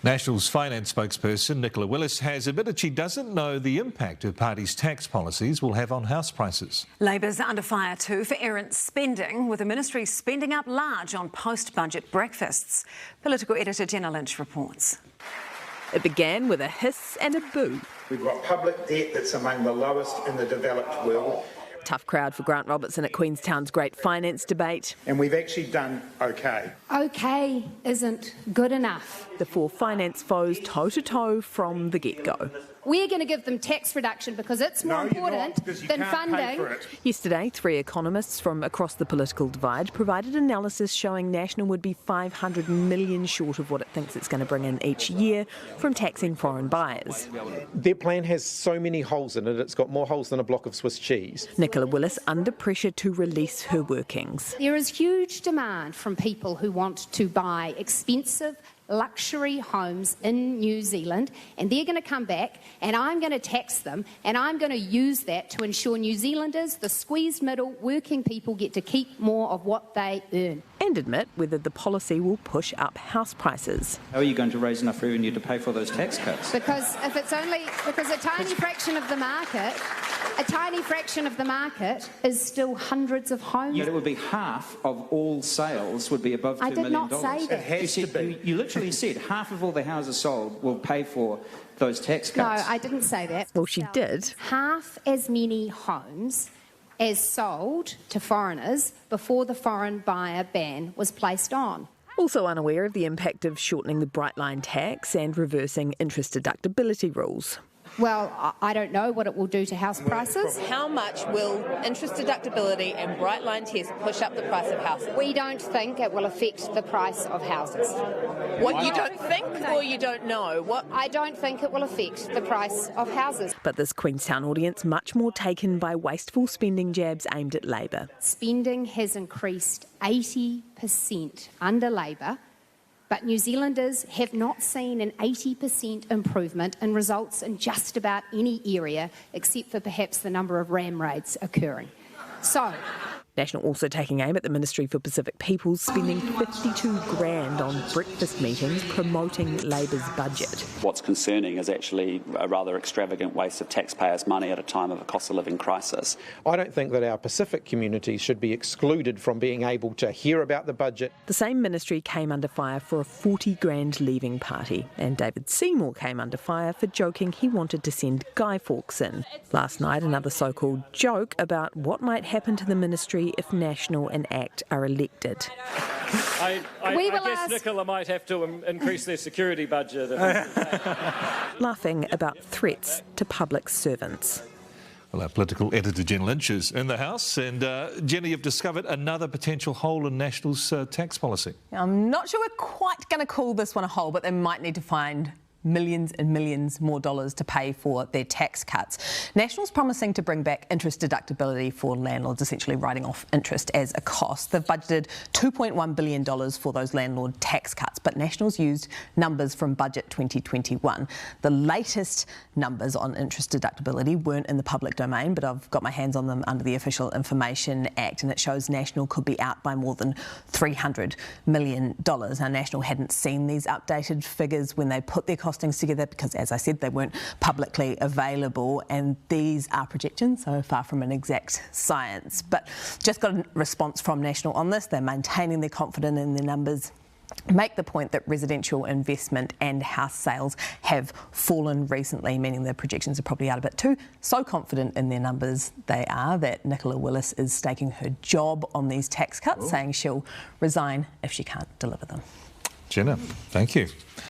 National's finance spokesperson Nicola Willis has admitted she doesn't know the impact her party's tax policies will have on house prices. Labor's under fire too for errant spending, with the ministry spending up large on post-budget breakfasts. Political editor Jenna Lynch reports. It began with a hiss and a boo. We've got public debt that's among the lowest in the developed world. Tough crowd for Grant Robertson at Queenstown's great finance debate. And we've actually done okay. Okay isn't good enough. The four finance foes toe-to-toe from the get-go. We're going to give them tax reduction because it's more important than funding. Yesterday, three economists from across the political divide provided analysis showing National would be $500 million short of what it thinks it's going to bring in each year from taxing foreign buyers. Their plan has so many holes in it, it's got more holes than a block of Swiss cheese. Nicola Willis under pressure to release her workings. There is huge demand from people who want to buy expensive luxury homes in New Zealand, and they're going to come back and I'm going to tax them, and I'm going to use that to ensure New Zealanders, the squeezed middle, working people, get to keep more of what they earn. And admit whether the policy will push up house prices. How are you going to raise enough revenue to pay for those tax cuts? Because if it's only because a tiny fraction of the market is still hundreds of homes. Yet it would be half of all sales would be above $2 million. I did not say that. It has to be. You literally said half of all the houses sold will pay for those tax cuts. No, I didn't say that. Well, she did. Half as many homes as sold to foreigners before the foreign buyer ban was placed on. Also unaware of the impact of shortening the bright line tax and reversing interest deductibility rules. Well, I don't know what it will do to house prices. How much will interest deductibility and bright line tests push up the price of houses? We don't think it will affect the price of houses. What, you don't think or you don't know? What? I don't think it will affect the price of houses. But this Queenstown audience much more taken by wasteful spending jabs aimed at Labor. Spending has increased 80% under Labor, but New Zealanders have not seen an 80% improvement in results in just about any area, except for perhaps the number of ram raids occurring. So, National also taking aim at the Ministry for Pacific Peoples, spending $52,000 on breakfast meetings promoting Labor's budget. What's concerning is actually a rather extravagant waste of taxpayers' money at a time of a cost of living crisis. I don't think that our Pacific communities should be excluded from being able to hear about the budget. The same ministry came under fire for a $40,000 leaving party, and David Seymour came under fire for joking he wanted to send Guy Fawkes in. Last night, another so-called joke about what might happen to the ministry if National and ACT are elected. I guess Nicola might have to increase their security budget. Laughing about threats to public servants. Well, our political editor Jenna Lynch is in the house, and Jenna, you've discovered another potential hole in National's tax policy. I'm not sure we're quite going to call this one a hole, but they might need to find millions and millions more dollars to pay for their tax cuts. National's promising to bring back interest deductibility for landlords, essentially writing off interest as a cost. They've budgeted $2.1 billion for those landlord tax cuts, but National's used numbers from Budget 2021. The latest numbers on interest deductibility weren't in the public domain, but I've got my hands on them under the Official Information Act, and it shows National could be out by more than $300 million. Now, National hadn't seen these updated figures when they put their costings together because, as I said, they weren't publicly available, and these are projections, so far from an exact science. But just got a response from National on this. They're maintaining their confidence in their numbers, make the point that residential investment and house sales have fallen recently, meaning the projections are probably out a bit too. So confident in their numbers they are that Nicola Willis is staking her job on these tax cuts, saying she'll resign if she can't deliver them. Jenna, thank you.